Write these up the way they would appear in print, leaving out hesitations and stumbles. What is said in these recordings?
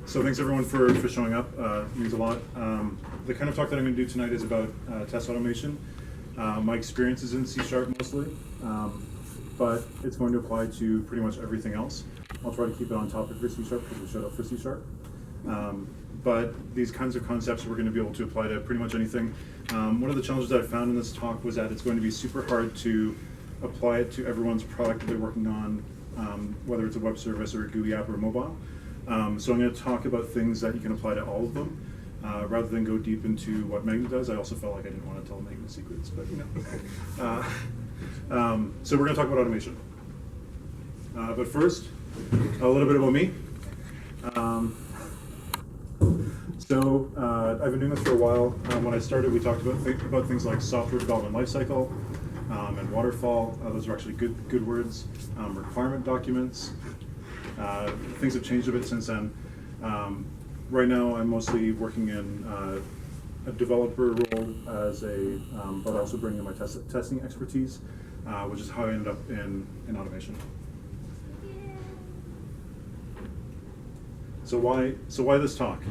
So thanks everyone for showing up. It means a lot. The kind of talk that I'm going to do tonight is about test automation. My experience is in C# mostly, but it's going to apply to pretty much everything else. I'll try to keep it on topic for C# because we showed up for C#. But these kinds of concepts we're going to be able to apply to pretty much anything. One of the challenges that I found in this talk was that it's going to be super hard to apply it to everyone's product that they're working on, whether it's a web service or a GUI app or mobile. So I'm going to talk about things that you can apply to all of them, rather than go deep into what Magnet does. I also felt like I didn't want to tell Magnet secrets, but you know. So we're going to talk about automation. But first, a little bit about me. I've been doing this for a while. When I started, we talked about things like software development lifecycle and waterfall. Those are actually good words. Requirement documents. Things have changed a bit since then. Right now, I'm mostly working in a developer role but also bringing in my testing expertise, which is how I ended up in automation. So why this talk?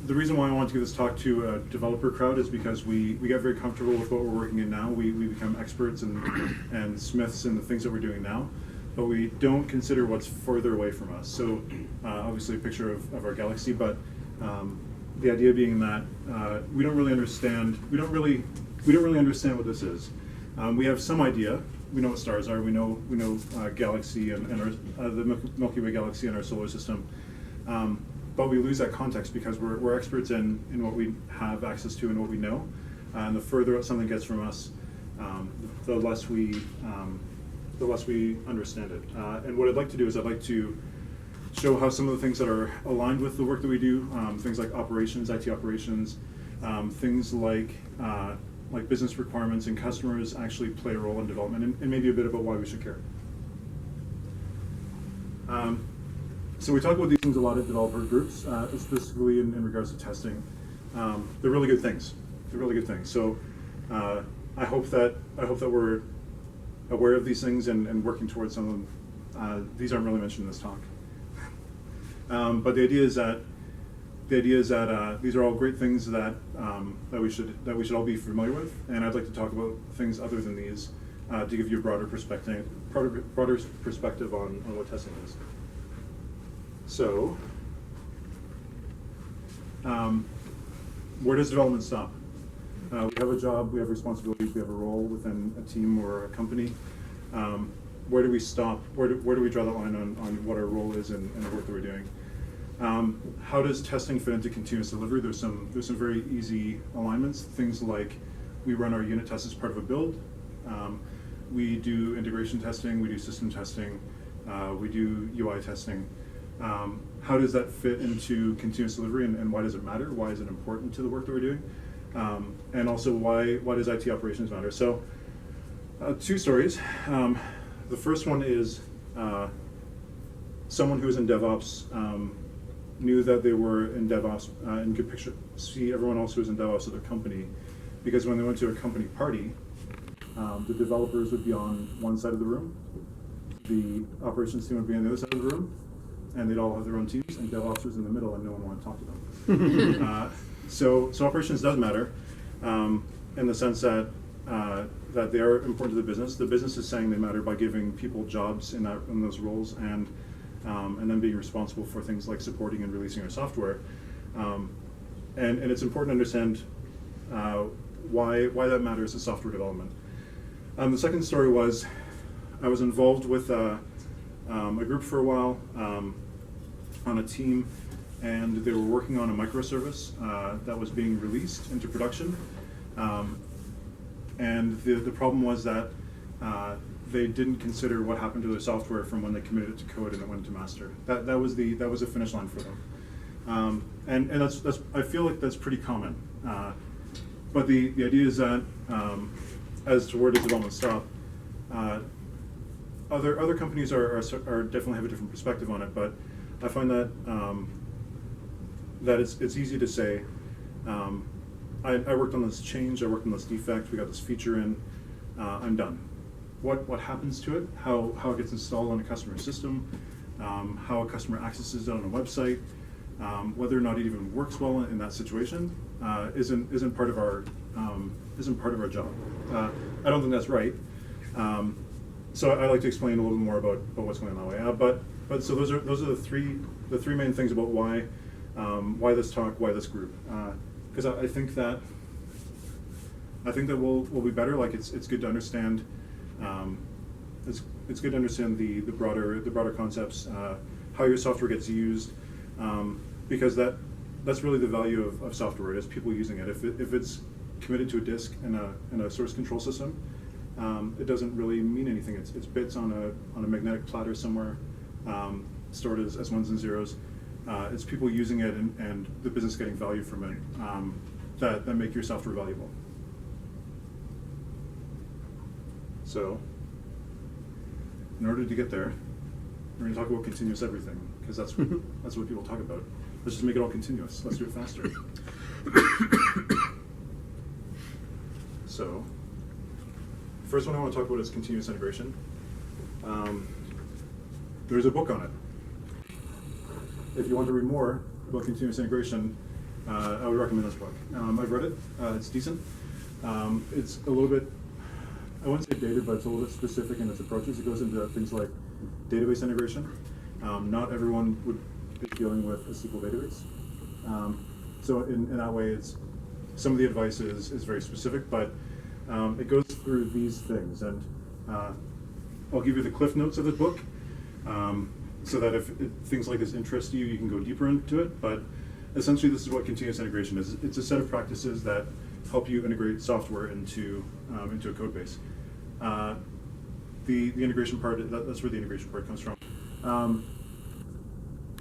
The reason why I want to give this talk to a developer crowd is because we get very comfortable with what we're working in now. We become experts and smiths in the things that we're doing now, but we don't consider what's further away from us. So obviously a picture of our galaxy, but the idea being that we don't really understand what this is. We have some idea. We know what stars are. We know galaxy and the Milky Way galaxy and our solar system. But we lose that context because we're experts in what we have access to and what we know. And the further something gets from us, the less we understand it. And what I'd like to do is I'd like to show how some of the things that are aligned with the work that we do, things like operations, IT operations, things like business requirements and customers actually play a role in development, and maybe a bit about why we should care. So we talk about these things a lot at developer groups, specifically in regards to testing. They're really good things. They're really good things. So I hope that we're aware of these things and working towards some of them. These aren't really mentioned in this talk. But the idea is that these are all great things that we should all be familiar with, and I'd like to talk about things other than these to give you a broader perspective on what testing is. So, where does development stop? We have a job, we have responsibilities, we have a role within a team or a company. Where do we stop? Where do we draw the line on what our role is in the work that we're doing? How does testing fit into continuous delivery? There's some very easy alignments. Things like we run our unit tests as part of a build. We do integration testing. We do system testing. We do UI testing. How does that fit into continuous delivery, and why does it matter? Why is it important to the work that we're doing? And also, why does IT operations matter? So, two stories. The first one is someone who was in DevOps knew that they were in DevOps and could see everyone else who was in DevOps at their company, because when they went to a company party, the developers would be on one side of the room, the operations team would be on the other side of the room, and they'd all have their own teams, and DevOps was in the middle, and no one wanted to talk to them. So operations does matter in the sense that they are important to the business. The business is saying they matter by giving people jobs in those roles, and then being responsible for things like supporting and releasing our software. And it's important to understand why that matters to software development. The second story was I was involved with a group for a while on a team, and they were working on a microservice that was being released into production. And the problem was that they didn't consider what happened to their software from when they committed it to code and it went to master. That was a finish line for them. And that's I feel like that's pretty common. But the idea is that as to where does development stop, other companies are definitely have a different perspective on it. But I find that that it's easy to say. I worked on this change. I worked on this defect. We got this feature in. I'm done. What happens to it? How it gets installed on a customer system? how a customer accesses it on a website, whether or not it even works well in that situation, isn't part of our job. I don't think that's right. So I like to explain a little more about what's going on that way. But so those are the three main things about why this talk, why this group, because I think that we'll be better. Like it's good to understand. It's good to understand the broader concepts, how your software gets used, because that's really the value of software, is people using it. If it's committed to a disk and a source control system, it doesn't really mean anything. It's bits on a magnetic platter somewhere, stored as ones and zeros. It's people using it and the business getting value from it, that make your software valuable. So, in order to get there, we're going to talk about continuous everything, because that's what people talk about. Let's just make it all continuous. Let's do it faster. So, first one I want to talk about is continuous integration. There's a book on it. If you want to read more about continuous integration, I would recommend this book. I've read it. It's decent. It's a little bit, I wouldn't say dated, but it's a little bit specific in its approaches. It goes into things like database integration. Not everyone would be dealing with a SQL database. So in that way, some of the advice is very specific, but it goes through these things. And I'll give you the cliff notes of the book, so that if things like this interest you, you can go deeper into it. But essentially, this is what continuous integration is. It's a set of practices that help you integrate software into a code base. The integration part, that's where the integration part comes from.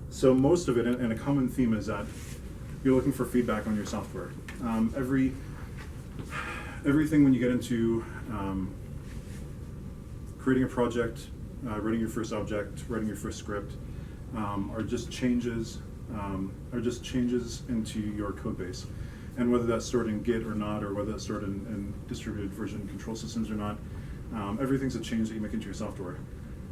So most of it, and a common theme, is that you're looking for feedback on your software. Everything when you get into creating a project, writing your first object, writing your first script, are just changes into your code base. And whether that's stored in Git or not, or whether that's stored in distributed version control systems or not, everything's a change that you make into your software.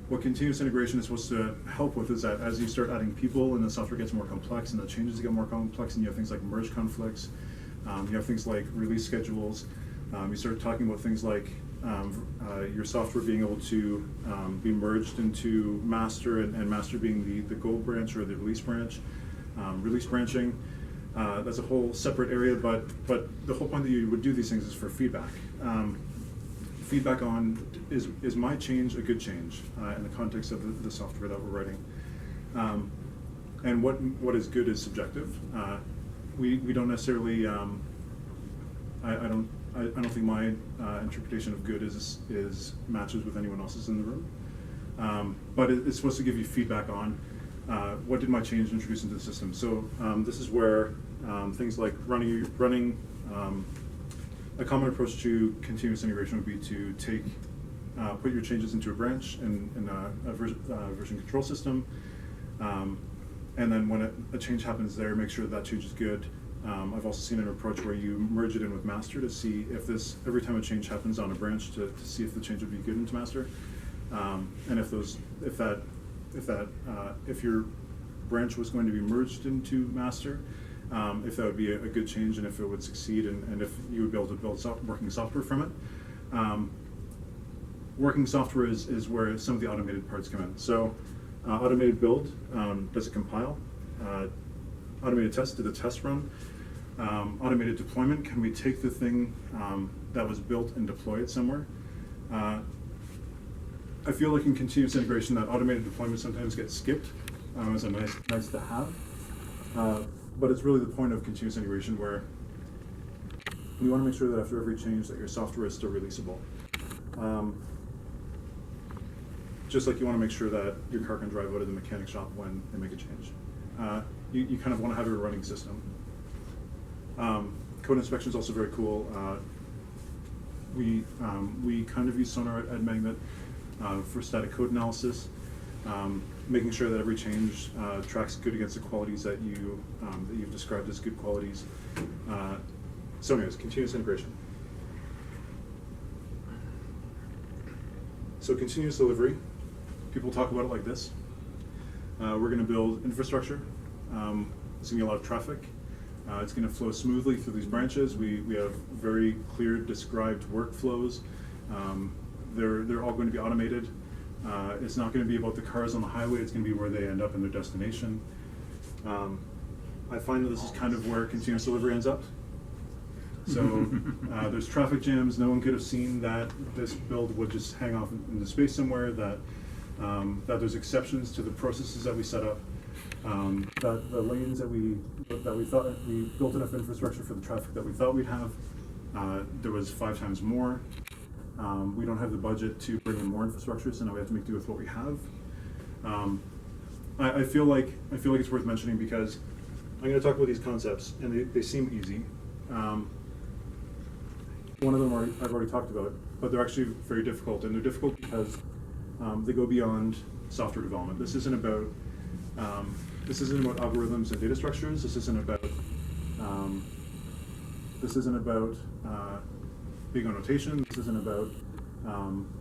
What continuous integration is supposed to help with is that as you start adding people and the software gets more complex and the changes get more complex, and you have things like merge conflicts, you have things like release schedules, you start talking about things like your software being able to be merged into master, and master being the goal branch or the release branch. Release branching, that's a whole separate area, but the whole point that you would do these things is for feedback. Feedback on, is my change a good change in the context of the software that we're writing? And what is good is subjective. We don't necessarily, I don't think my interpretation of good is matches with anyone else's in the room. But it's supposed to give you feedback on what did my change introduce into the system. So this is where things like running a common approach to continuous integration would be to put your changes into a branch in a version control system, and then when a change happens there, make sure that change is good. I've also seen an approach where you merge it in with master to see if every time a change happens on a branch, to see if the change would be good into master, and if your branch was going to be merged into master, if that would be a good change, and if it would succeed, and if you would be able to build working software from it. Working software is where some of the automated parts come in. So automated build, does it compile? Automated test, did the test run? Automated deployment, can we take the thing that was built and deploy it somewhere? I feel like in continuous integration that automated deployment sometimes gets skipped as a nice to have. But it's really the point of continuous integration, where you want to make sure that after every change that your software is still releasable. Just like you want to make sure that your car can drive out of the mechanic shop when they make a change. You kind of want to have a running system. Code inspection is also very cool. We kind of use Sonar at Magnet for static code analysis, making sure that every change tracks good against the qualities that you've described as good qualities. So anyways, continuous integration. So continuous delivery, people talk about it like this. We're going to build infrastructure. There's going to be a lot of traffic. It's going to flow smoothly through these branches. We have very clear described workflows. They're all going to be automated. It's not going to be about the cars on the highway. It's going to be where they end up in their destination. I find that this is kind of where continuous delivery ends up. So there's traffic jams. No one could have seen that this build would just hang off into space somewhere, that there's exceptions to the processes that we set up, that the lanes that we thought we built enough infrastructure for the traffic that we thought we'd have, there was 5 times more. We don't have the budget to bring in more infrastructure, so now we have to make do with what we have. I feel like it's worth mentioning because I'm going to talk about these concepts, and they seem easy. One of them I've already talked about, but they're actually very difficult, and they're difficult because they go beyond software development. This isn't about algorithms and data structures. This isn't about big annotation. This isn't about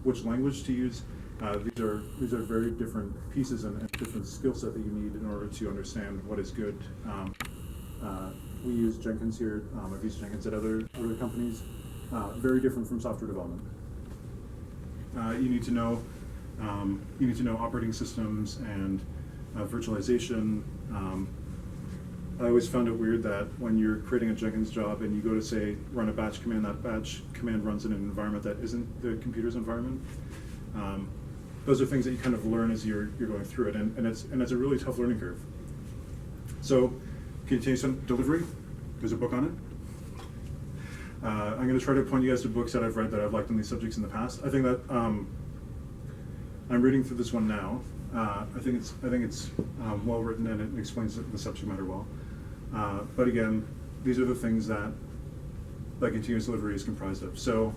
which language to use. These are very different pieces and different skill set that you need in order to understand what is good. We use Jenkins here. I've used Jenkins at other companies. Very different from software development. You need to know operating systems and virtualization. I always found it weird that when you're creating a Jenkins job and you go to say run a batch command, that batch command runs in an environment that isn't the computer's environment. Those are things that you kind of learn as you're going through it, and it's a really tough learning curve. So, continuous delivery. There's a book on it. I'm going to try to point you guys to books that I've read that I've liked on these subjects in the past. I think that I'm reading through this one now. I think it's well written, and it explains the subject matter well. But again, these are the things that continuous delivery is comprised of. So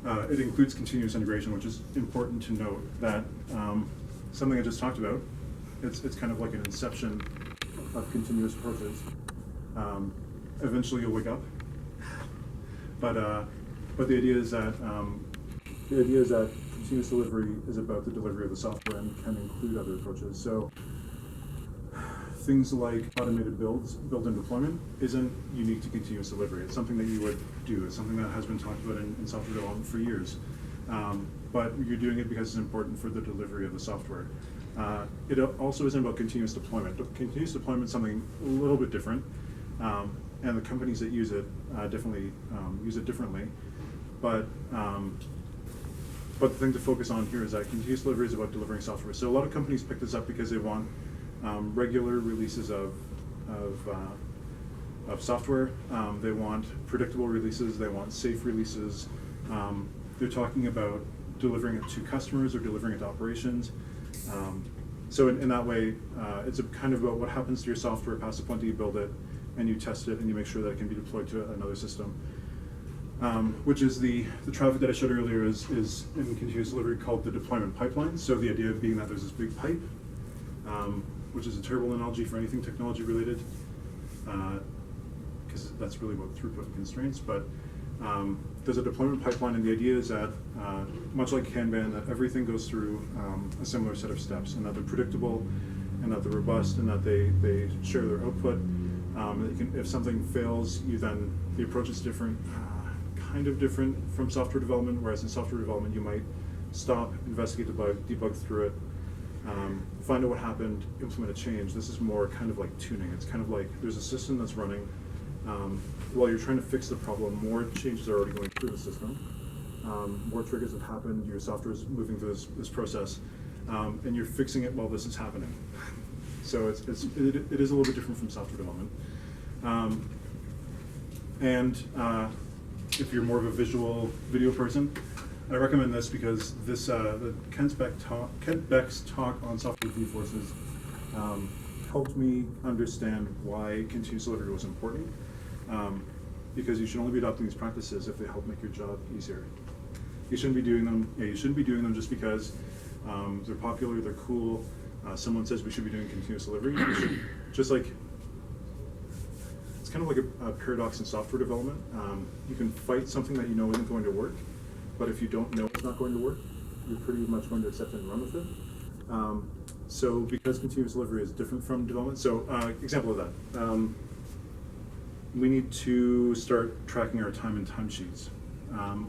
it includes continuous integration, which is important to note that something I just talked about. It's kind of like an inception of continuous approaches. Eventually, you'll wake up. But the idea is that continuous delivery is about the delivery of the software and can include other approaches. So things like automated build-in deployment isn't unique to continuous delivery. It's something that you would do. It's something that has been talked about in software development for years. But you're doing it because it's important for the delivery of the software. It also isn't about continuous deployment. Continuous deployment is something a little bit different. And the companies that use it definitely use it differently. But the thing to focus on here is that continuous delivery is about delivering software. So a lot of companies pick this up because they want regular releases of software. They want predictable releases. They want safe releases. They're talking about delivering it to customers or delivering it to operations. So in that way, it's kind of about what happens to your software past the point that you build it, and you test it, and you make sure that it can be deployed to another system. Which is the traffic that I showed earlier is in continuous delivery called the deployment pipeline. So the idea being that there's this big pipe, which is a terrible analogy for anything technology related, because that's really about throughput and constraints. But there's a deployment pipeline, and the idea is that, much like Kanban, that everything goes through a similar set of steps, and that they're predictable, and that they're robust, and that they share their output. If something fails, the approach is different. Kind of different from software development, whereas in software development you might stop, investigate the bug, debug through it, find out what happened, implement a change. This is more kind of like tuning. It's kind of like there's a system that's running. While you're trying to fix the problem, more changes are already going through the system. More triggers have happened, your software is moving through this process, and you're fixing it while this is happening. So it is a little bit different from software development. If you're more of a video person, I recommend this because this Kent Beck's talk on software G-forces helped me understand why continuous delivery was important. Because you should only be adopting these practices if they help make your job easier. You shouldn't be doing them. Yeah, you shouldn't be doing them just because they're popular, they're cool. Someone says we should be doing continuous delivery. You should, just like. It's kind of like a paradox in software development. You can fight something that you know isn't going to work, but if you don't know it's not going to work, you're pretty much going to accept it and run with it. So because continuous delivery is different from development, so example of that, we need to start tracking our time in timesheets,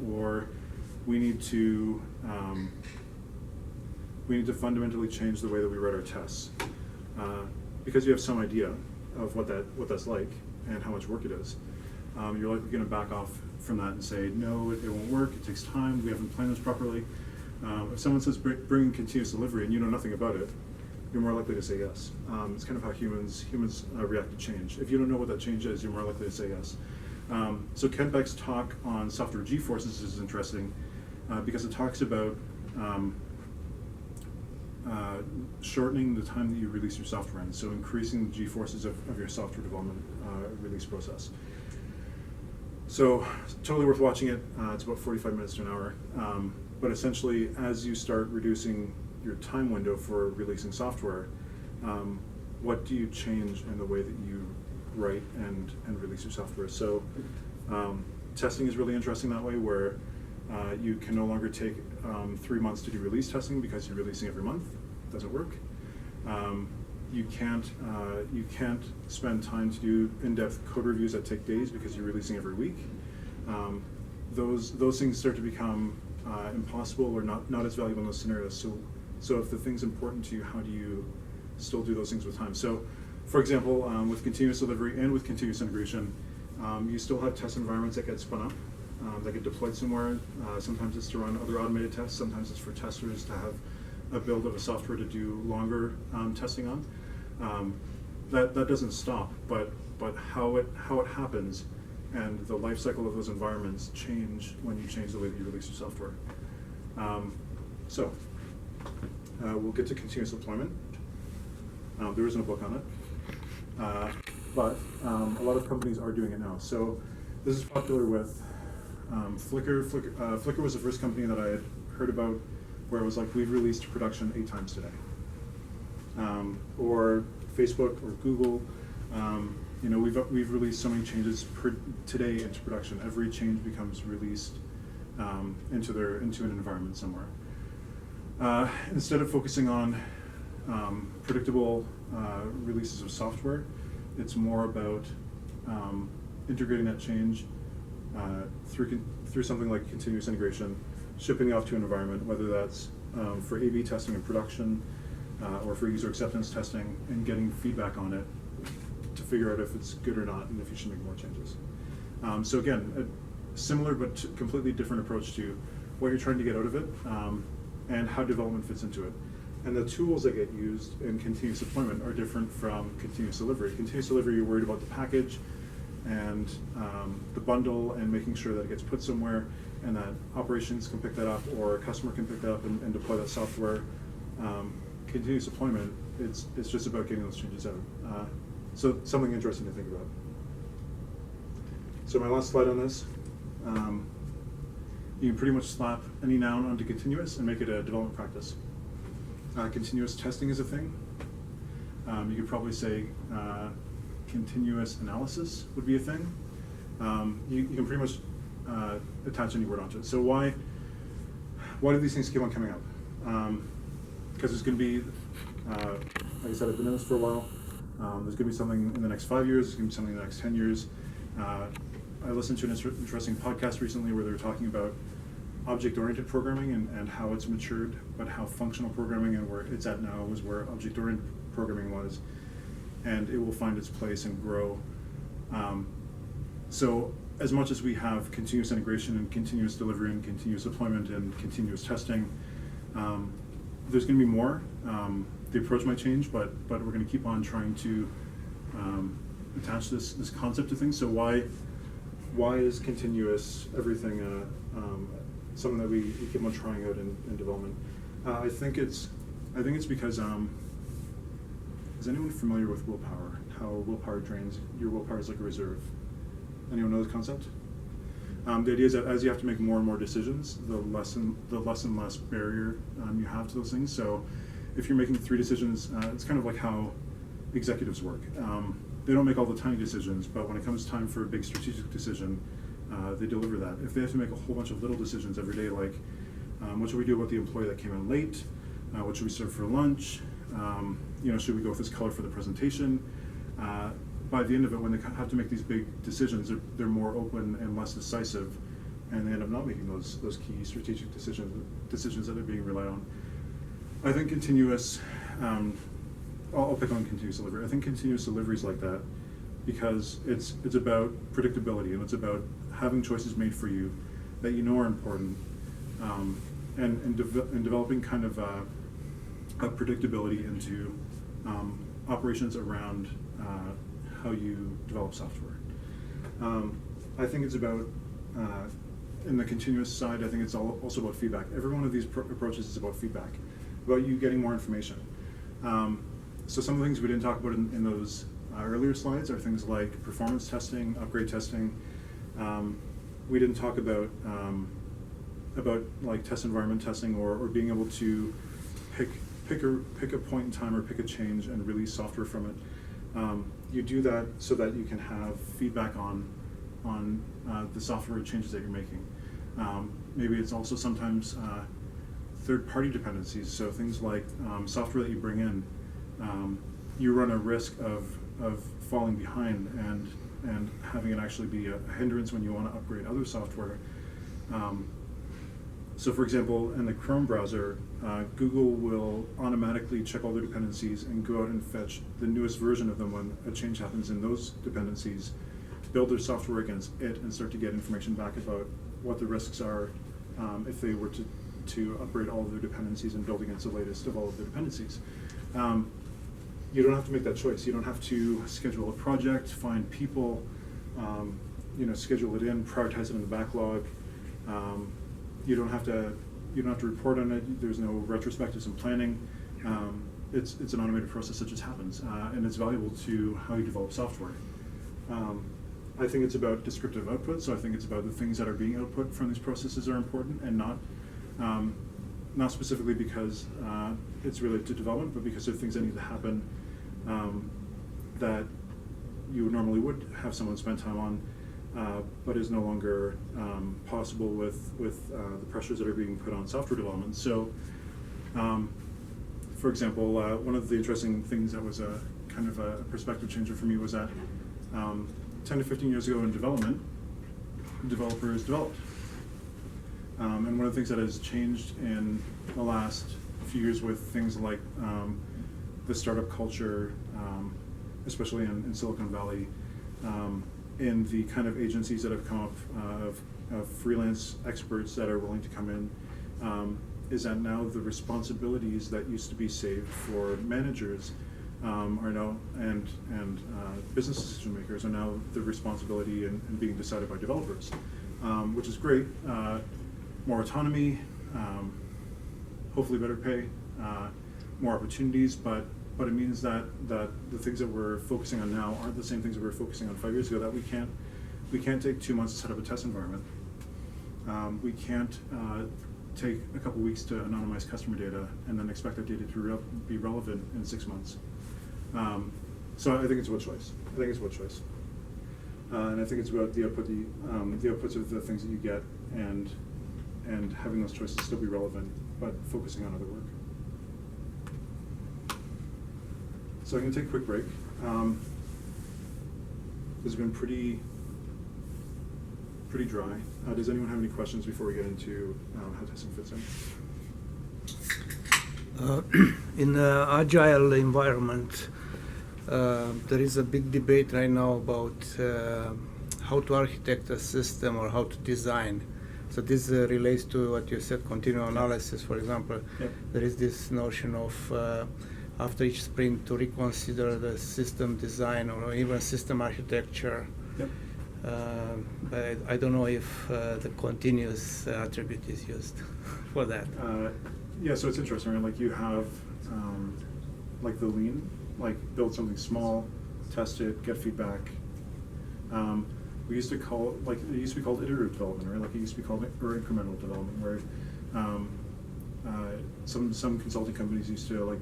or we need to fundamentally change the way that we write our tests, because you have some idea of what that's like and how much work it is. You're likely going to back off from that and say, no, it won't work, it takes time, we haven't planned this properly. If someone says bring continuous delivery and you know nothing about it, you're more likely to say yes. It's kind of how humans react to change. If you don't know what that change is, you're more likely to say yes. So Ken Beck's talk on software G-forces is interesting because it talks about shortening the time that you release your software in, so increasing the G-forces of your software development release process. So totally worth watching it. It's about 45 minutes to an hour. But essentially, as you start reducing your time window for releasing software, what do you change in the way that you write and release your software? So testing is really interesting that way, where you can no longer take 3 months to do release testing because you're releasing every month. It doesn't work. You can't spend time to do in-depth code reviews that take days because you're releasing every week. Those things start to become impossible or not as valuable in those scenarios. So if the thing's important to you, how do you still do those things with time? So, for example, with continuous delivery and with continuous integration, you still have test environments that get spun up, that get deployed somewhere. Sometimes it's to run other automated tests. Sometimes it's for testers to have a build of a software to do longer testing on. That doesn't stop, but how it happens and the life cycle of those environments change when you change the way that you release your software. We'll get to continuous deployment. There isn't a book on it, but a lot of companies are doing it now. So this is popular with Flickr. Flickr was the first company that I had heard about where it was like, we've released to production 8 times today. Or Facebook or Google, we've released so many changes today into production. Every change becomes released into an environment somewhere. Instead of focusing on predictable releases of software, it's more about integrating that change through something like continuous integration, shipping it off to an environment, whether that's for A/B testing in production or for user acceptance testing, and getting feedback on it to figure out if it's good or not and if you should make more changes. So again, a similar but completely different approach to what you're trying to get out of it and how development fits into it. And the tools that get used in continuous deployment are different from continuous delivery. Continuous delivery, you're worried about the package and the bundle and making sure that it gets put somewhere and that operations can pick that up or a customer can pick that up and deploy that software. Continuous deployment, it's just about getting those changes out. So something interesting to think about. So my last slide on this, you can pretty much slap any noun onto continuous and make it a development practice. Continuous testing is a thing. You could probably say continuous analysis would be a thing. You can pretty much attach any word onto it. So why do these things keep on coming up? Because there's going to be, like I said, I've been in this for a while. There's going to be something in the next 5 years. There's going to be something in the next 10 years. I listened to an interesting podcast recently where they were talking about object-oriented programming and how it's matured, but how functional programming and where it's at now was where object-oriented programming was, and it will find its place and grow. So as much as we have continuous integration and continuous delivery and continuous deployment and continuous testing, there's going to be more. The approach might change, but we're going to keep on trying to attach this concept to things. So why is continuous everything something that we keep on trying out in development? I think it's because is anyone familiar with willpower? How willpower drains your willpower is like a reserve. Anyone know this concept? The idea is that as you have to make more and more decisions, the less and less barrier you have to those things. So if you're making 3 decisions, it's kind of like how executives work. They don't make all the tiny decisions, but when it comes time for a big strategic decision, they deliver that. If they have to make a whole bunch of little decisions every day, like what should we do about the employee that came in late? What should we serve for lunch? Should we go with this color for the presentation? By the end of it, when they have to make these big decisions, they're more open and less decisive, and they end up not making those key strategic decisions that are being relied on. I think continuous, I'll pick on continuous delivery. I think continuous delivery is like that because it's about predictability, and it's about having choices made for you that you know are important, and developing kind of a predictability into operations around how you develop software. I think it's about, in the continuous side, I think it's also about feedback. Every one of these approaches is about feedback, about you getting more information. So some of the things we didn't talk about in those earlier slides are things like performance testing, upgrade testing. We didn't talk about like test environment testing or being able to pick a point in time or pick a change and release software from it. You do that so that you can have feedback on the software changes that you're making. Maybe it's also sometimes third-party dependencies. So things like software that you bring in, you run a risk of falling behind and having it actually be a hindrance when you want to upgrade other software. So for example, in the Chrome browser, Google will automatically check all their dependencies and go out and fetch the newest version of them when a change happens in those dependencies, build their software against it, and start to get information back about what the risks are if they were to upgrade all of their dependencies and build against the latest of all of their dependencies. You don't have to make that choice. You don't have to schedule a project, find people, schedule it in, prioritize it in the backlog. You don't have to report on it. There's no retrospectives and planning. It's an automated process that just happens, and it's valuable to how you develop software. I think it's about descriptive output, so I think it's about the things that are being output from these processes are important, and not specifically because it's related to development, but because of things that need to happen that you normally would have someone spend time on, but is no longer possible with the pressures that are being put on software development. So, for example, one of the interesting things that was a kind of a perspective changer for me was that 10 to 15 years ago in development, developers developed. And one of the things that has changed in the last few years with things like the startup culture, especially in Silicon Valley, in the kind of agencies that have come up of freelance experts that are willing to come in, is that now the responsibilities that used to be saved for managers are now, and business decision makers are now the responsibility and being decided by developers, which is great. More autonomy, hopefully better pay, more opportunities, but it means that the things that we're focusing on now aren't the same things that we were focusing on 5 years ago. That we can't take 2 months to set up a test environment. We can't take a couple weeks to anonymize customer data and then expect that data to be relevant in 6 months. So I think it's about choice. And I think it's about the outputs of the things that you get and having those choices still be relevant, but focusing on other work. So I'm going to take a quick break. This has been pretty dry. Does anyone have any questions before we get into how testing fits in? In the agile environment, there is a big debate right now about how to architect a system or how to design. So this relates to what you said, continual analysis, for example. Yep. There is this notion of after each sprint to reconsider the system design or even system architecture. Yep. But I don't know if the continuous attribute is used for that. Yeah, so it's interesting, right? Like you have like the lean, like build something small, test it, get feedback. We used to call it used to be called iterative development, right? Like it used to be called incremental development, where some consulting companies used to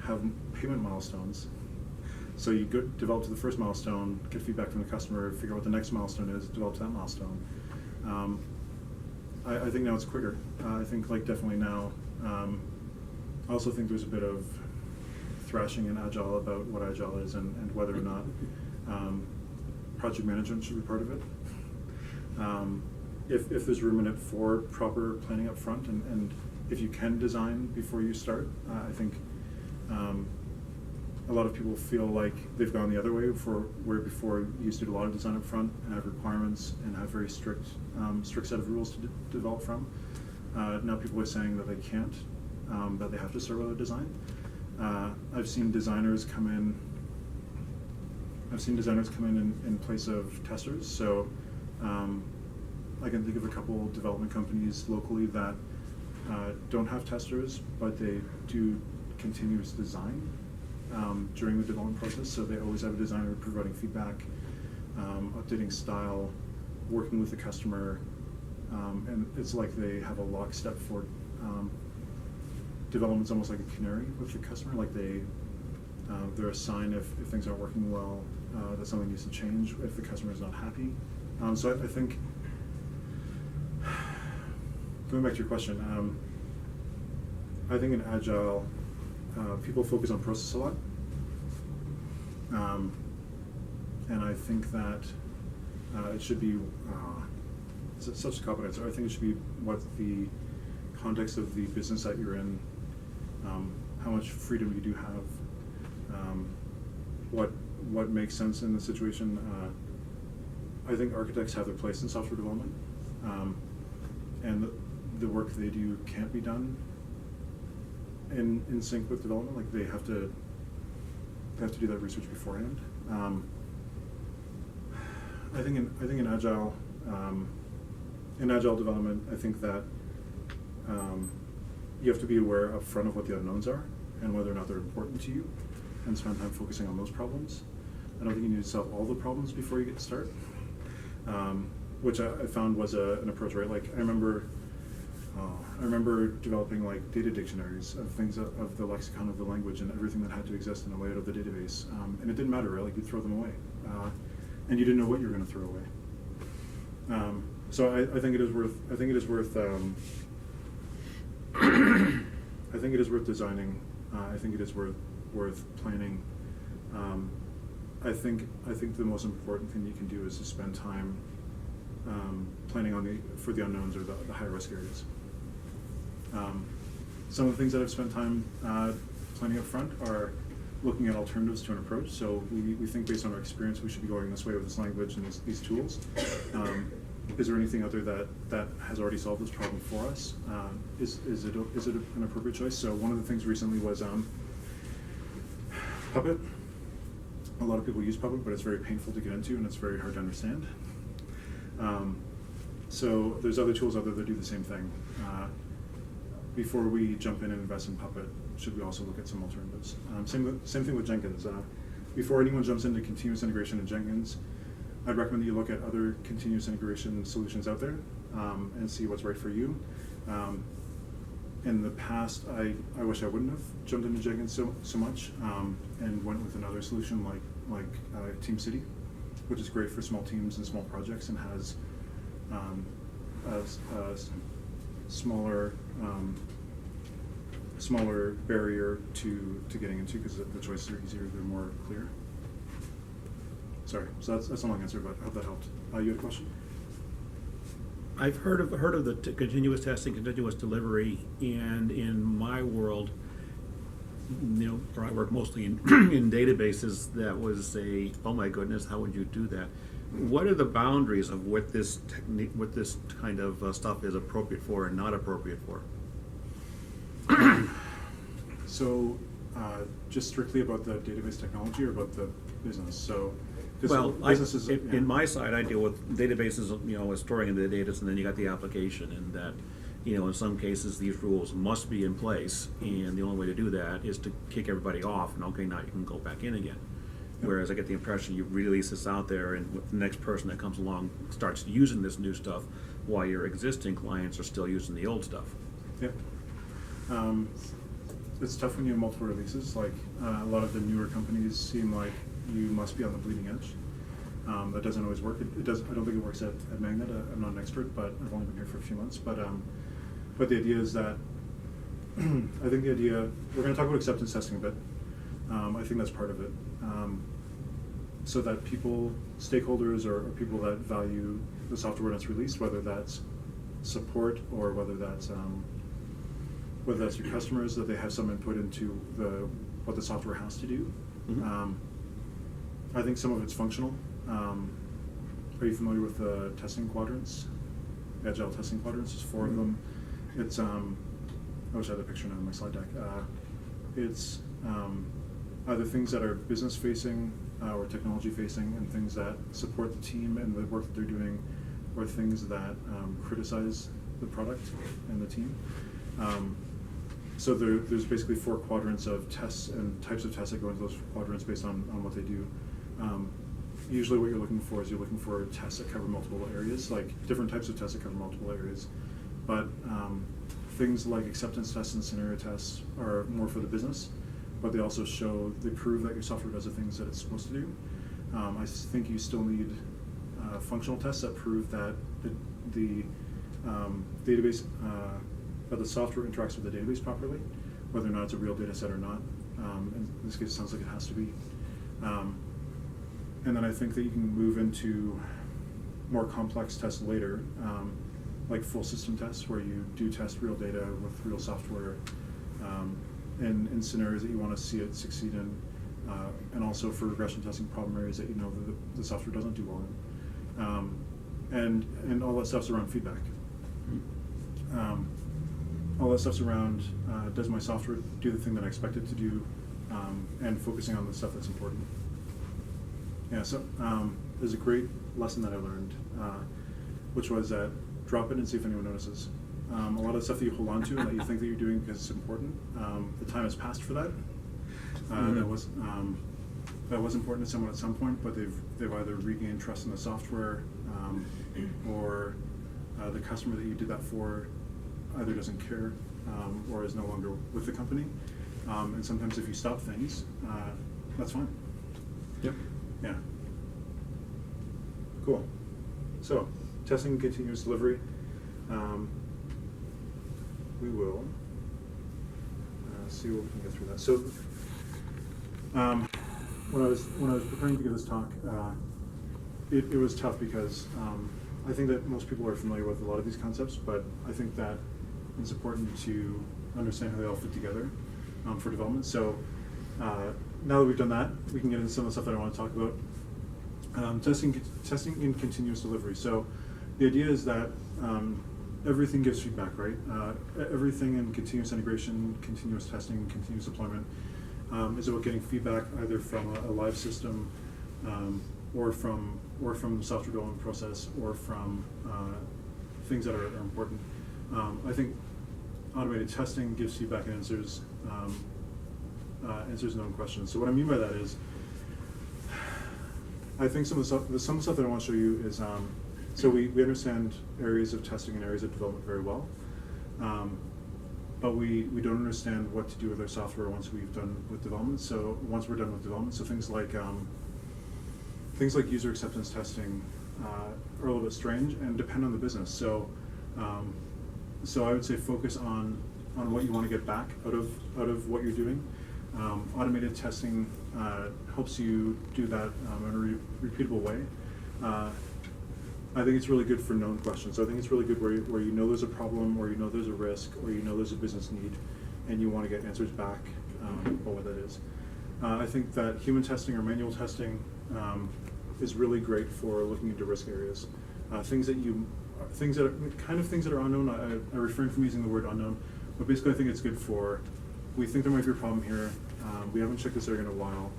have payment milestones. So you develop to the first milestone, get feedback from the customer, figure out what the next milestone is, develop to that milestone. I think now it's quicker. I think like definitely now. I also think there's a bit of thrashing in Agile about what Agile is and whether or not project management should be part of it. If there's room in it for proper planning up front and if you can design before you start, I think a lot of people feel like they've gone the other way where before you used to do a lot of design up front and have requirements and have very strict set of rules to develop from. Now people are saying that they can't, that they have to start with a design. I've seen designers come in in place of testers. So I can think of a couple development companies locally that don't have testers, but they do continuous design during the development process. So they always have a designer providing feedback, updating style, working with the customer, and it's like they have a lockstep for development's almost like a canary with the customer. Like they're a sign if things aren't working well, that something needs to change if the customer is not happy. So I think, going back to your question, I think in Agile, people focus on process a lot. And I think that it should be, it's such a cop-out answer. I think it should be what the context of the business that you're in, how much freedom you do have, what makes sense in the situation. I think architects have their place in software development, and the work they do can't be done in sync with development. Like they have to do that research beforehand. I think in Agile development, I think that you have to be aware up front of what the unknowns are and whether or not they're important to you, and spend time focusing on those problems. I don't think you need to solve all the problems before you get to start, which I found was an approach, right? Like I remember developing like data dictionaries of things of the lexicon of the language and everything that had to exist in the layout of the database, and it didn't matter, right? Like you'd throw them away, and you didn't know what you were going to throw away. So I think it is worth. I think it is worth. I think it is worth designing. I think it is worth planning. I think the most important thing you can do is to spend time planning for the unknowns or the high risk areas. Some of the things that I've spent time planning up front are looking at alternatives to an approach. So we think based on our experience we should be going this way with this language and these tools. Is there anything out there that has already solved this problem for us? Is it an appropriate choice? So one of the things recently was Puppet. A lot of people use Puppet, but it's very painful to get into and it's very hard to understand. So there's other tools out there that do the same thing. Before we jump in and invest in Puppet, should we also look at some alternatives? Same thing with Jenkins. Before anyone jumps into continuous integration in Jenkins, I'd recommend that you look at other continuous integration solutions out there and see what's right for you. In the past, I wish I wouldn't have jumped into Jenkins so much and went with another solution like TeamCity, which is great for small teams and small projects and has a smaller barrier to getting into because the choices are easier, they're more clear. Sorry, so that's a long answer, but I hope that helped. You had a question? I've heard of the continuous testing, continuous delivery, and in my world, where I work mostly in in databases, that was oh my goodness, how would you do that? What are the boundaries of what this technique, what this kind of stuff is appropriate for and not appropriate for? So, just strictly about the database technology or about the business? So, well, in my side, I deal with databases, with storing in the data, and then you got the application, and that, in some cases, these rules must be in place, and the only way to do that is to kick everybody off, and okay, now you can go back in again. Whereas I get the impression you release this out there, and the next person that comes along starts using this new stuff, while your existing clients are still using the old stuff. Yeah. It's tough when you have multiple releases. Like a lot of the newer companies seem like you must be on the bleeding edge. That doesn't always work. It does. I don't think it works at Magnet. I'm not an expert, but I've only been here for a few months. But the idea is that I think the idea, we're going to talk about acceptance testing a bit. I think that's part of it. So that people, stakeholders, or people that value the software when it's released, whether that's support or whether that's your customers, that they have some input into what the software has to do. Mhm. I think some of it's functional. Are you familiar with the testing quadrants? Agile testing quadrants, there's 4 of them. It's, I wish I had a picture now in my slide deck. It's either things that are business facing or technology facing, and things that support the team and the work that they're doing, or things that criticize the product and the team. So there's basically 4 quadrants of tests and types of tests that go into those quadrants based on what they do. Usually what you're looking for is tests that cover multiple areas, like different types of tests that cover multiple areas. But things like acceptance tests and scenario tests are more for the business, but they also prove that your software does the things that it's supposed to do. I think you still need functional tests that prove that the database, that the software interacts with the database properly, whether or not it's a real data set or not. In this case, it sounds like it has to be. And then I think that you can move into more complex tests later, like full system tests, where you do test real data with real software in scenarios that you want to see it succeed in, and also for regression testing problem areas that you know that the software doesn't do well in. And all that stuff's around feedback. All that stuff's around, does my software do the thing that I expect it to do, and focusing on the stuff that's important. Yeah, so there's a great lesson that I learned, which was that drop it and see if anyone notices. A lot of the stuff that you hold on to and that you think that you're doing because it's important, the time has passed for that. That was important to someone at some point, but they've either regained trust in the software, or the customer that you did that for either doesn't care, or is no longer with the company. And sometimes if you stop things, that's fine. Yep. Yeah. Cool. So, testing continuous delivery. We will see what we can get through that. So, when I was preparing to give this talk, it was tough because I think that most people are familiar with a lot of these concepts, but I think that it's important to understand how they all fit together for development. So now that we've done that, we can get into some of the stuff that I want to talk about. Testing in continuous delivery. So the idea is that everything gives feedback, right? Everything in continuous integration, continuous testing, continuous deployment is about getting feedback either from a live system, or from the software development process, or from things that are important. I think automated testing gives feedback and answers known questions. So what I mean by that is, I think some of the stuff that I want to show you is, so we understand areas of testing and areas of development very well, but we don't understand what to do with our software once we've done with development. So once we're done with development, so things like user acceptance testing are a little bit strange and depend on the business. So I would say focus on what you want to get back out of what you're doing. Automated testing helps you do that in a repeatable way. I think it's really good for known questions. So I think it's really good where you know there's a problem, or you know there's a risk, or you know there's a business need, and you want to get answers back about what that is. I think that human testing or manual testing is really great for looking into risk areas. Things that are unknown. I refrain from using the word unknown, but basically I think it's good for, we think there might be a problem here. We haven't checked this area in a while.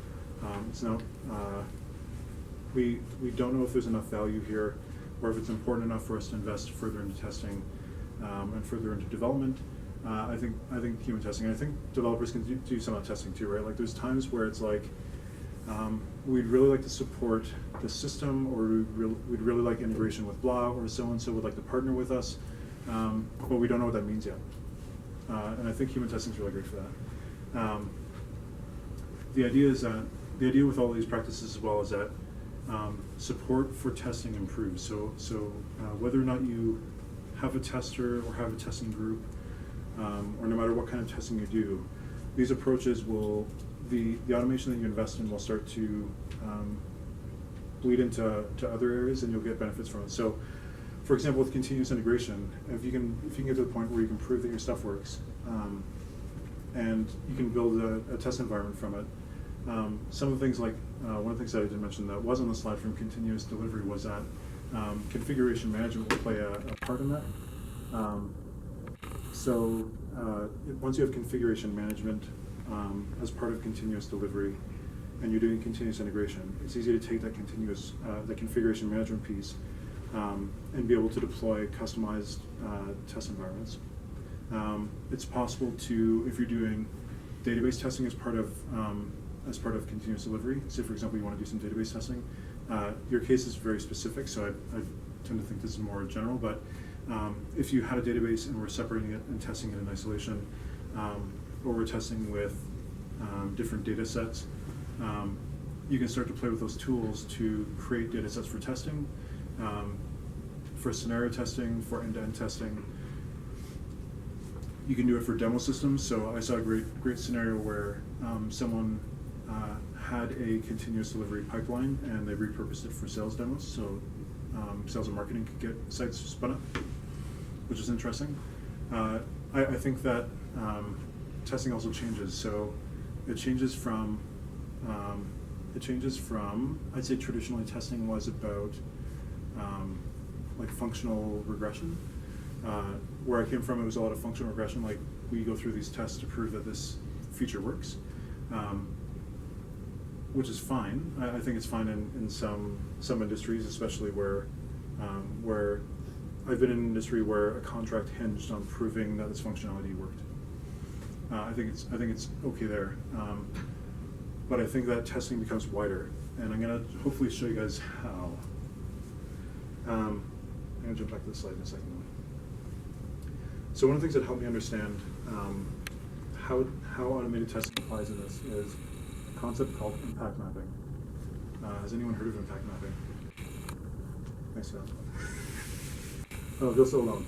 We don't know if there's enough value here, or if it's important enough for us to invest further into testing and further into development. I think human testing. I think developers can do some of that testing too, right? Like there's times where it's like we'd really like to support the system, or we'd really like integration with blah, or so and so would like to partner with us, but we don't know what that means yet. And I think human testing is really great for that. The idea with all these practices as well is that support for testing improves. So whether or not you have a tester or have a testing group, or no matter what kind of testing you do, these approaches will, the automation that you invest in will start to bleed into other areas, and you'll get benefits from it. So, for example, with continuous integration, if you can get to the point where you can prove that your stuff works, and you can build a test environment from it. Some of the things like, one of the things that I did mention that was on the slide from continuous delivery was that configuration management will play a part in that. Once you have configuration management as part of continuous delivery, and you're doing continuous integration, it's easy to take that the configuration management piece and be able to deploy customized test environments. It's possible to, if you're doing database testing as part of continuous delivery, say for example you want to do some database testing, your case is very specific, so I tend to think this is more general, but if you had a database and we're separating it and testing it in isolation, or we're testing with different data sets, you can start to play with those tools to create data sets for testing, for scenario testing, for end-to-end testing. You can do it for demo systems. So I saw a great scenario where someone had a continuous delivery pipeline and they repurposed it for sales demos. So sales and marketing could get sites spun up, which is interesting. I think that testing also changes. So it changes from I'd say traditionally testing was about like functional regression. Where I came from, it was a lot of functional regression, like we go through these tests to prove that this feature works, which is fine. I think it's fine in some industries, especially where I've been in an industry where a contract hinged on proving that this functionality worked. I think it's okay there, but I think that testing becomes wider, and I'm gonna hopefully show you guys how. I'm gonna jump back to the slide in a second. So one of the things that helped me understand how automated testing applies in this is a concept called impact mapping. Has anyone heard of impact mapping? Thanks, Scott. Oh, feel so alone.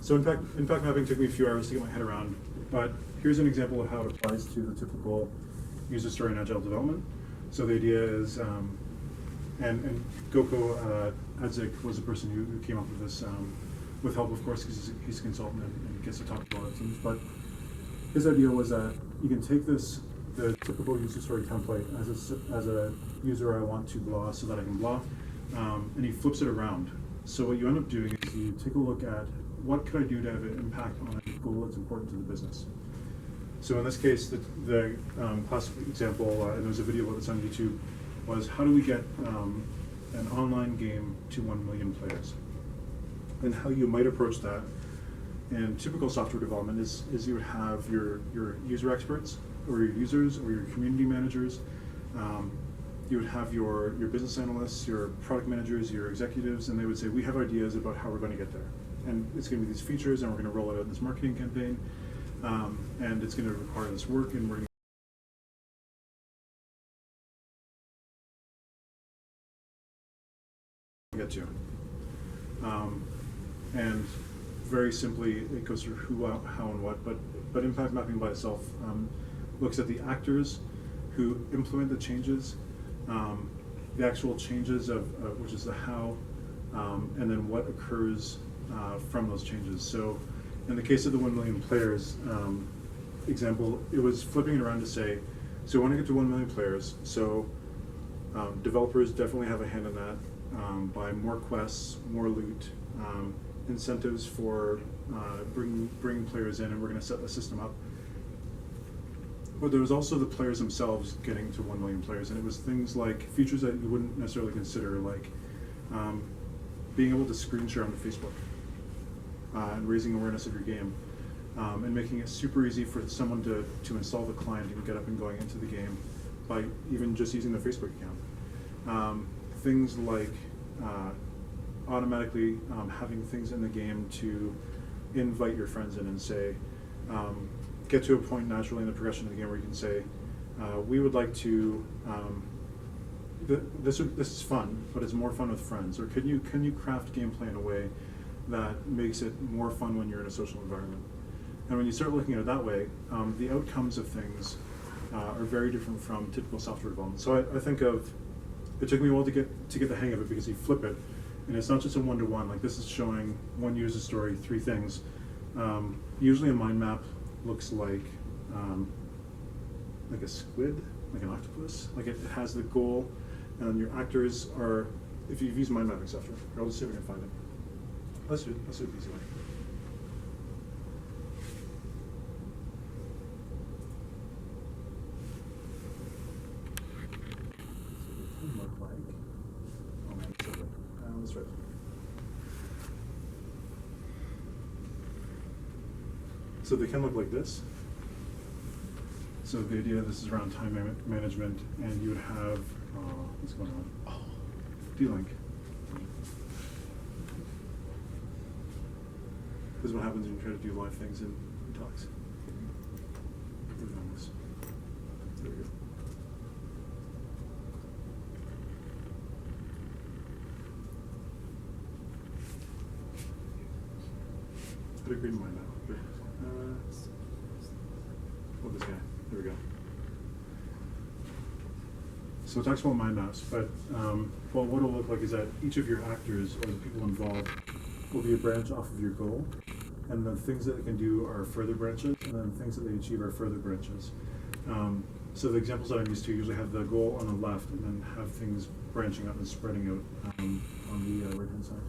So impact mapping took me a few hours to get my head around, but here's an example of how it applies to the typical user story in agile development. So the idea is, and Goko Adzik was the person who came up with this, with help, of course, because he's a consultant and gets to talk to a lot of teams. But his idea was that you can take the typical user story template as a user I want to blah so that I can blah, and he flips it around. So what you end up doing is you take a look at what could I do to have an impact on a goal that's important to the business. So in this case, the classic example, and there's a video about this on YouTube, was how do we get an online game to 1 million players? And how you might approach that in typical software development is you would have your user experts or your users or your community managers. You would have your business analysts, your product managers, your executives, and they would say, we have ideas about how we're going to get there. And it's going to be these features, and we're going to roll it out in this marketing campaign, and it's going to require this work, and we're going to get to. And very simply, it goes through who, how, and what, but impact mapping by itself looks at the actors who implement the changes, the actual changes of which is the how, and then what occurs from those changes. So in the case of the 1 million players example, it was flipping it around to say, so we want to get to 1 million players, so developers definitely have a hand in that, by more quests, more loot, incentives for bringing players in, and we're going to set the system up. But there was also the players themselves getting to 1 million players, and it was things like features that you wouldn't necessarily consider, like being able to screen share on Facebook and raising awareness of your game, and making it super easy for someone to install the client and get up and going into the game by even just using their Facebook account. Things like automatically having things in the game to invite your friends in and say, get to a point naturally in the progression of the game where you can say, we would like to this is fun, but it's more fun with friends? Or can you craft gameplay in a way that makes it more fun when you're in a social environment? And when you start looking at it that way, the outcomes of things are very different from typical software development. So I think of, it took me a while to get the hang of it, because you flip it, and it's not just a one-to-one. Like, this is showing one user story, 3 things. Usually a mind map looks like a squid, like an octopus. Like, it has the goal, and your actors are, if you've used mind mapping software, I'll just see if we can find it. Let's do it easy way. Look like, oh man, it's so good. That's right. So they can look like this. So the idea, this is around time management, and you would have, what's going on? Oh, D-Link. This is what happens when you try to do live things in talks. There we go. Put a green line now. Oh, this guy. There we go. So it talks about mind maps, but well, what it'll look like is that each of your actors or the people involved will be a branch off of your goal, and the things that they can do are further branches, and then things that they achieve are further branches. So the examples that I'm used to usually have the goal on the left, and then have things branching out and spreading out on the right-hand side.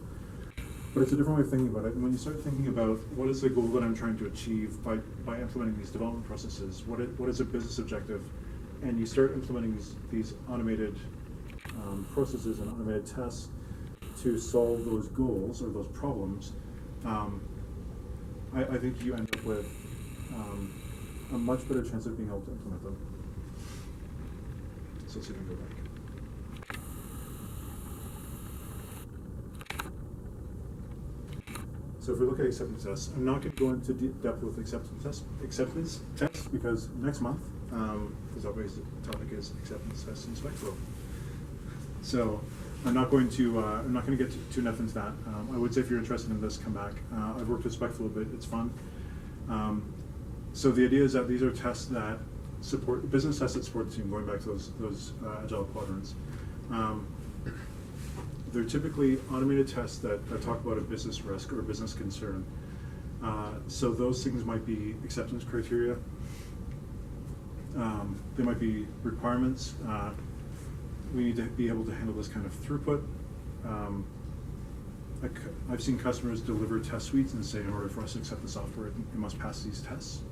But it's a different way of thinking about it. And when you start thinking about what is the goal that I'm trying to achieve by implementing these development processes, what is a business objective, and you start implementing these automated processes and automated tests to solve those goals or those problems, I think you end up with a much better chance of being able to implement them. So let's see if we can go back. So if we look at acceptance tests, I'm not going to go into depth with acceptance tests because next month, because always the topic is acceptance tests in SpecFlow. So I'm not going to get too enough into that. I would say if you're interested in this, come back. I've worked with SpecFlow a bit; it's fun. So the idea is that these are tests that support business tests that support the team. Going back to those agile quadrants. They're typically automated tests that talk about a business risk or a business concern. So those things might be acceptance criteria. They might be requirements. We need to be able to handle this kind of throughput. I've seen customers deliver test suites and say, in order for us to accept the software, it must pass these tests.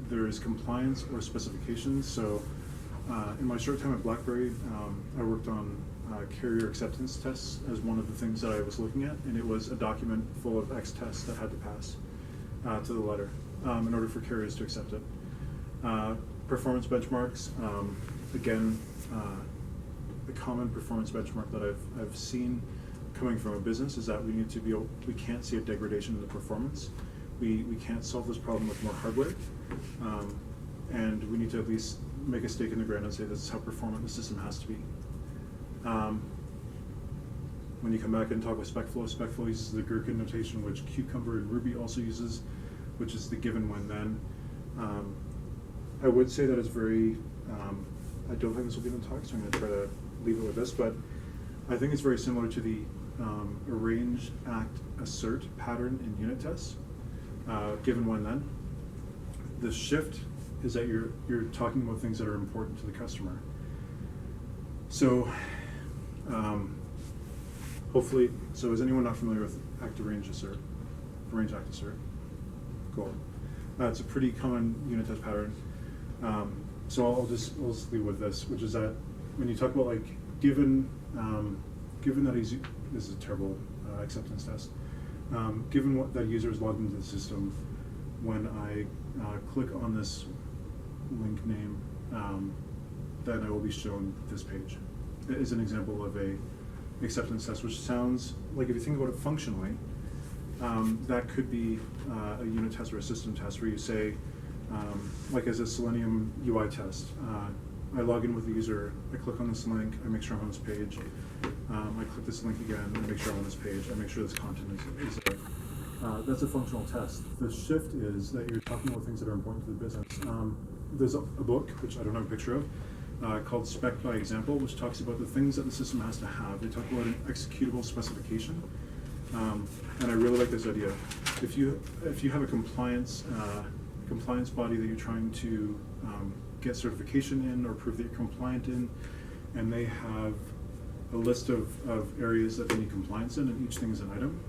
There is compliance or specifications. So in my short time at BlackBerry, I worked on carrier acceptance tests as one of the things that I was looking at, and it was a document full of X tests that had to pass to the letter in order for carriers to accept it. Performance benchmarks, again, the common performance benchmark that I've seen coming from a business is that we can't see a degradation in the performance. We can't solve this problem with more hardware, and we need to at least make a stake in the ground and say this is how performant the system has to be. When you come back and talk with SpecFlow uses the gherkin notation, which Cucumber and Ruby also uses, which is the given when then. I would say that it's very, I don't think this will be in the talk, so I'm going to try to leave it with this, but I think it's very similar to the arrange, act, assert pattern in unit tests, given when then. The shift is that you're talking about things that are important to the customer. So, hopefully, so is anyone not familiar with act, arrange, assert? Arrange, act, assert. Cool. It's a pretty common unit test pattern. So I'll just leave with this, which is that when you talk about like given that this is a terrible acceptance test. Given that a user is logged into the system, when I click on this link name, then I will be shown this page. It is an example of a acceptance test, which sounds like, if you think about it functionally, that could be a unit test or a system test where you say, like as a Selenium UI test, I log in with the user, I click on this link, I make sure I'm on this page. I click this link again, I make sure I'm on this page, I make sure this content is there. That's a functional test. The shift is that you're talking about things that are important to the business. There's a book, which I don't have a picture of, called Spec by Example, which talks about the things that the system has to have. They talk about an executable specification, and I really like this idea. If you have a compliance body that you're trying to get certification in or prove that you're compliant in, and they have a list of areas that they need compliance in, and each thing is an item,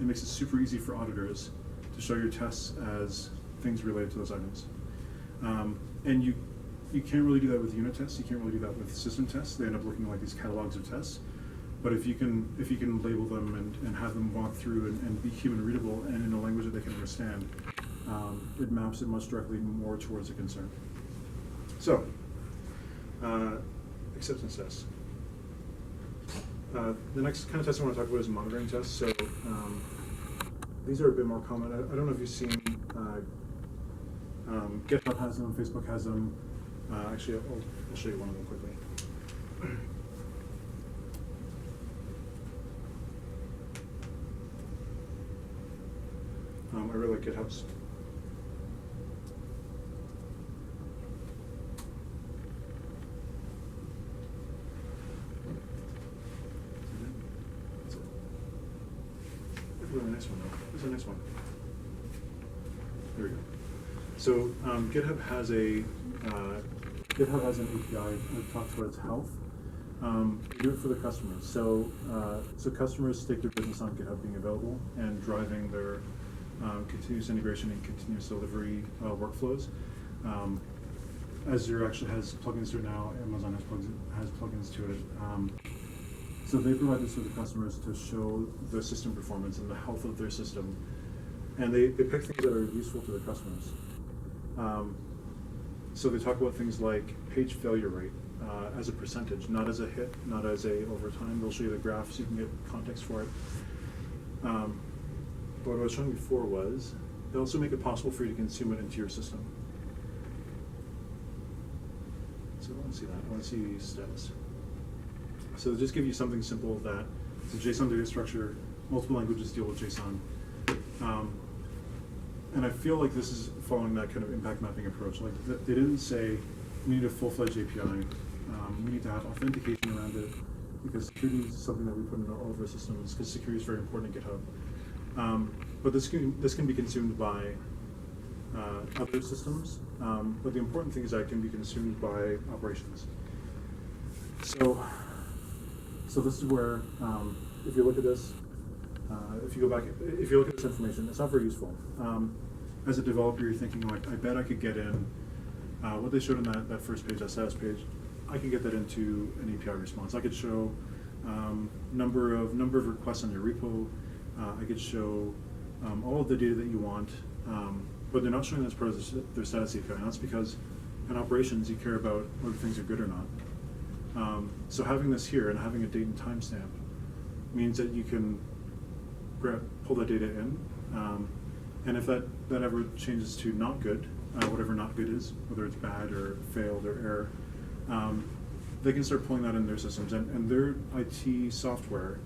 it makes it super easy for auditors to show your tests as things related to those items. And you can't really do that with unit tests. You can't really do that with system tests. They end up looking like these catalogs of tests. But if you can label them and have them walk through and be human readable and in a language that they can understand, it maps it much directly more towards a concern. So, acceptance tests. The next kind of test I want to talk about is monitoring tests. So these are a bit more common. I don't know if you've seen GitHub has them, Facebook has them. Actually, I'll show you one of them quickly. I really like GitHub's. Really nice one though. This is a nice one. There we go. So GitHub has an API that talks about its health. Do it for the customers. So customers stake their business on GitHub being available and driving their continuous integration and continuous delivery workflows. Azure actually has plugins to it now. Amazon has plugins to it. So they provide this to the customers to show the system performance and the health of their system. And they pick things that are useful to the customers. So they talk about things like page failure rate as a percentage, not as a hit, not as a over time. They'll show you the graph so you can get context for it. But what I was showing before was, they also make it possible for you to consume it into your system. So I want to see that. I want to see these steps. So just give you something simple that it's a JSON data structure, multiple languages deal with JSON. And I feel like this is following that kind of impact mapping approach. Like they didn't say we need a full-fledged API. We need to have authentication around it because security is something that we put in all of our systems because security is very important in GitHub. But this can be consumed by other systems. But the important thing is that it can be consumed by operations. So this is where, if you look at this, if you look at this information, it's not very useful. As a developer, you're thinking like, I bet I could get in what they showed in that first page, that status page. I can get that into an API response. I could show number of requests on your repo. I could show all of the data that you want, but they're not showing that as part of their status API. And that's because in operations, you care about whether things are good or not. So having this here and having a date and timestamp means that you can pull that data in, and if that ever changes to not good, whatever not good is, whether it's bad or failed or error, they can start pulling that in their systems, and their IT software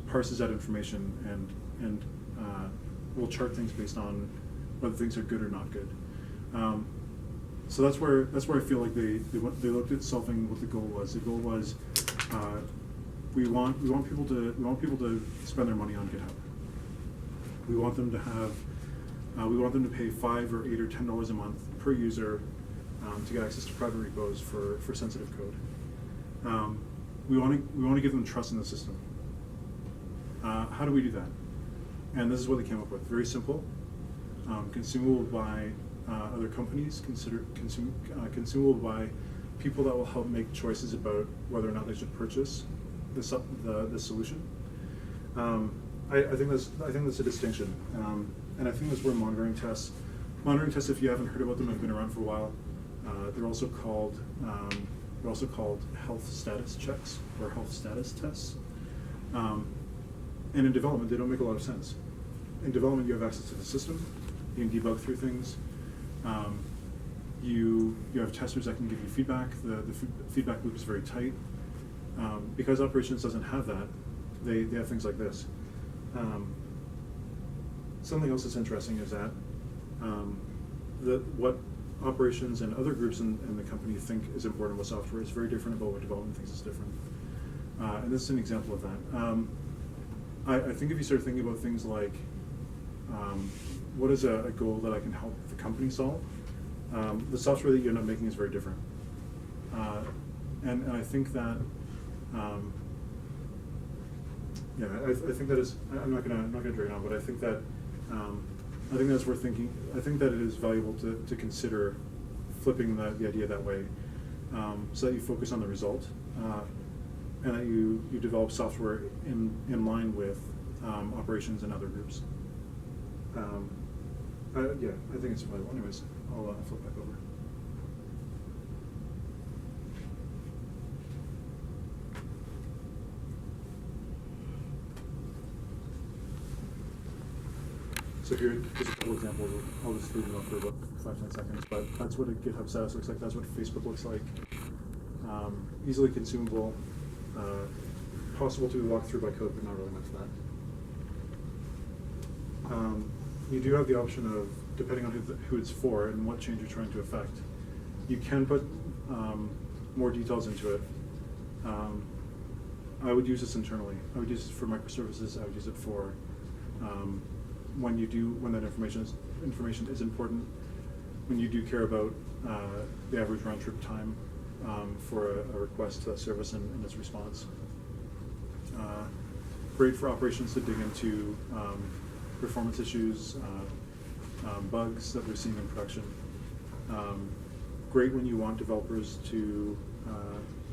parses that information and will chart things based on whether things are good or not good. So that's where I feel like they looked at solving what the goal was. The goal was we want people to spend their money on GitHub. We want them to have pay $5 or $8 or $10 a month per user to get access to private repos for sensitive code. We want to give them trust in the system. How do we do that? And this is what they came up with. Very simple. Consumable by other companies, consumable by people that will help make choices about whether or not they should purchase the solution. I think that's a distinction, and I think that's where monitoring tests, if you haven't heard about them, have been around for a while. They're also called health status checks or health status tests. And in development, they don't make a lot of sense. In development, you have access to the system. You can debug through things. you have testers that can give you feedback. The feedback loop is very tight. Because operations doesn't have that, they have things like this. Something else that's interesting is that what operations and other groups in the company think is important with software is very different about what development thinks is different. And this is an example of that. I think if you start thinking about things like what is a goal that I can help the company solve, the software that you end up making is very different. And I think that I think that is, I'm not gonna drag it on, but I think that that's worth thinking. I think that it is valuable to consider flipping the idea that way, so that you focus on the result, and that you develop software in line with operations and other groups. I think it's valuable. Anyways, I'll flip back over. So here, just a couple examples. I'll just leave them up for about 5-10 seconds, but that's what a GitHub status looks like. That's what Facebook looks like. Easily consumable, possible to be walked through by code, but not really meant for that. You do have the option of, depending on who it's for and what change you're trying to affect, you can put more details into it. I would use this internally. I would use it for microservices. I would use it for when that information is important, when you do care about the average round trip time for a request to that service and its response. Great for operations to dig into performance issues, bugs that we're seeing in production. Great when you want developers to,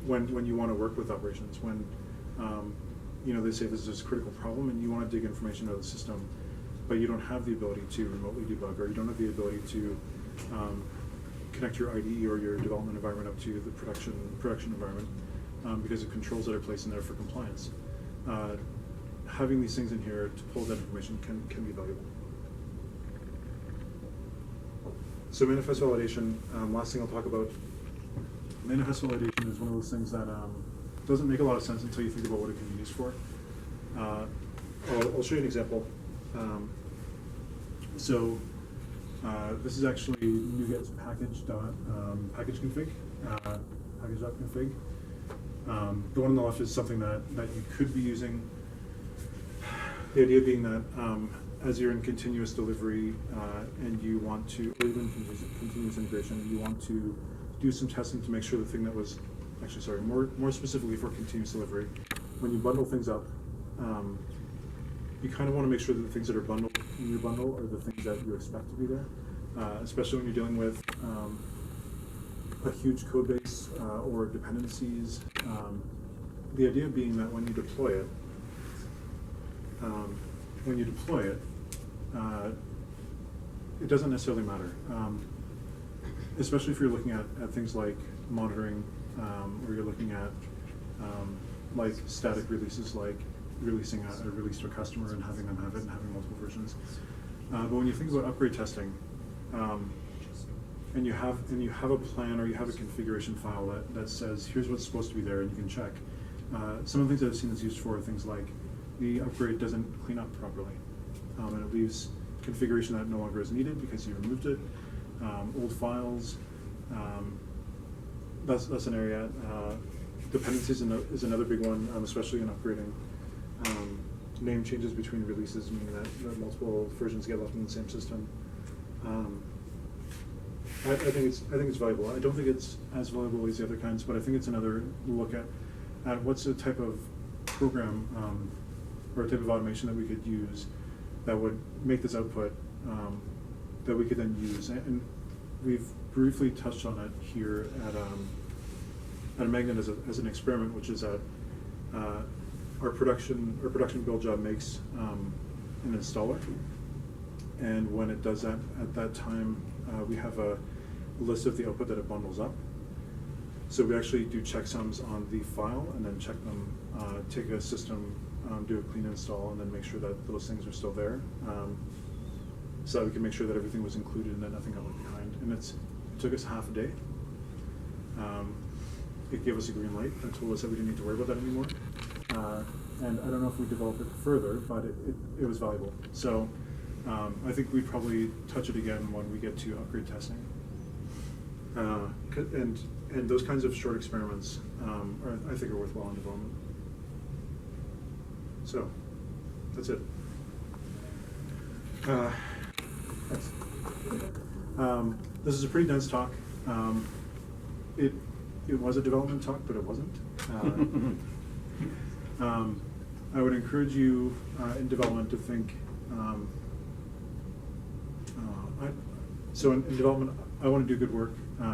when you want to work with operations, when they say this is a critical problem and you want to dig information out of the system, but you don't have the ability to remotely debug, or you don't have the ability to connect your IDE or your development environment up to the production environment because of controls that are placed in there for compliance. Having these things in here to pull that information can be valuable. So manifest validation, last thing I'll talk about. Manifest validation is one of those things that doesn't make a lot of sense until you think about what it can be used for. I'll show you an example. This is actually NuGet's package.config, package.config. The one on the left is something that you could be using. The idea being that as you're in continuous delivery and you want to, or even continuous integration, you want to do some testing to make sure the thing that was, actually sorry, more specifically for continuous delivery, when you bundle things up, you kind of want to make sure that the things that are bundled in your bundle are the things that you expect to be there, especially when you're dealing with a huge code base or dependencies. The idea being that when you deploy it, it doesn't necessarily matter, especially if you're looking at things like monitoring, or you're looking at like static releases, like releasing a release to a customer and having them have it and having multiple versions. But when you think about upgrade testing, and you have a plan or you have a configuration file that says here's what's supposed to be there and you can check. Some of the things that I've seen this used for are things like the upgrade doesn't clean up properly, and it leaves configuration that no longer is needed because you removed it. Old files, that's an area. Dependencies is another big one, especially in upgrading. Name changes between releases, meaning that multiple versions get left in the same system. I think it's valuable. I don't think it's as valuable as the other kinds, but I think it's another look at what's the type of program or a type of automation that we could use that would make this output that we could then use. And we've briefly touched on it here at Magnet as an experiment, which is that our production build job makes an installer, and when it does that, at that time we have a list of the output that it bundles up. So we actually do checksums on the file and then check them, take a system, do a clean install, and then make sure that those things are still there, so that we can make sure that everything was included and that nothing got left behind. And It took us half a day. It gave us a green light and told us that we didn't need to worry about that anymore. And I don't know if we developed it further, but it was valuable. So I think we'd probably touch it again when we get to upgrade testing. And those kinds of short experiments I think are worthwhile in development. So that's it. This is a pretty dense talk. It was a development talk, but it wasn't. I would encourage you in development to think. In development, I want to do good work. I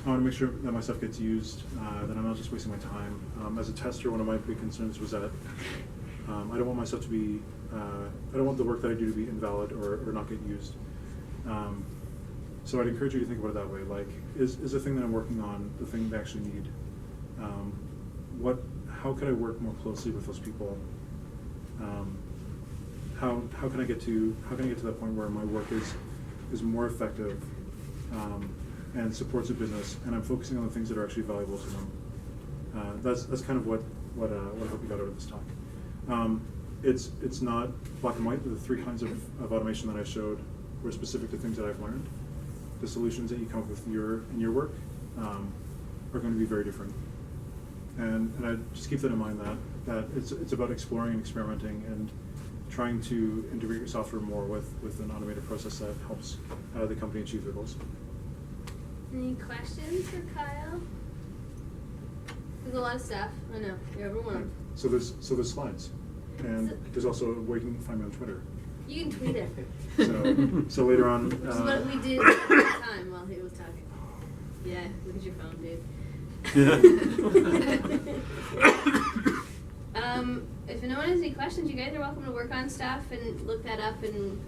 want to make sure that my stuff gets used, that I'm not just wasting my time. As a tester, one of my big concerns was that I don't want my stuff to be, I don't want the work that I do to be invalid or not get used. So I'd encourage you to think about it that way. Like, is the thing that I'm working on the thing they actually need? How can I work more closely with those people? How can I get to that point where my work is more effective and supports the business, and I'm focusing on the things that are actually valuable to them. That's kind of what I hope you got out of this talk. It's not black and white. The 3 kinds of automation that I showed were specific to things that I've learned. The solutions that you come up with in your work are going to be very different. And I just keep that in mind, that it's about exploring and experimenting and trying to integrate your software more with an automated process that helps the company achieve their goals. Any questions for Kyle? There's a lot of stuff. I know, you're overwhelmed. So there's slides, and there's also a way you can find me on Twitter. You can tweet it. So later on. Which is what we did at the time while he was talking. Yeah, look at your phone, dude. If no one has any questions, you guys are welcome to work on stuff and look that up and,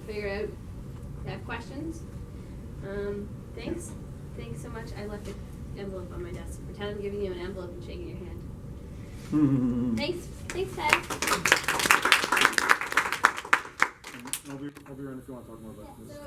figure out if you have questions. Thanks. Thanks so much. I left an envelope on my desk. Pretend I'm giving you an envelope and shaking your hand. Thanks. Thanks, Ted. I'll be around if you want to talk more about this. So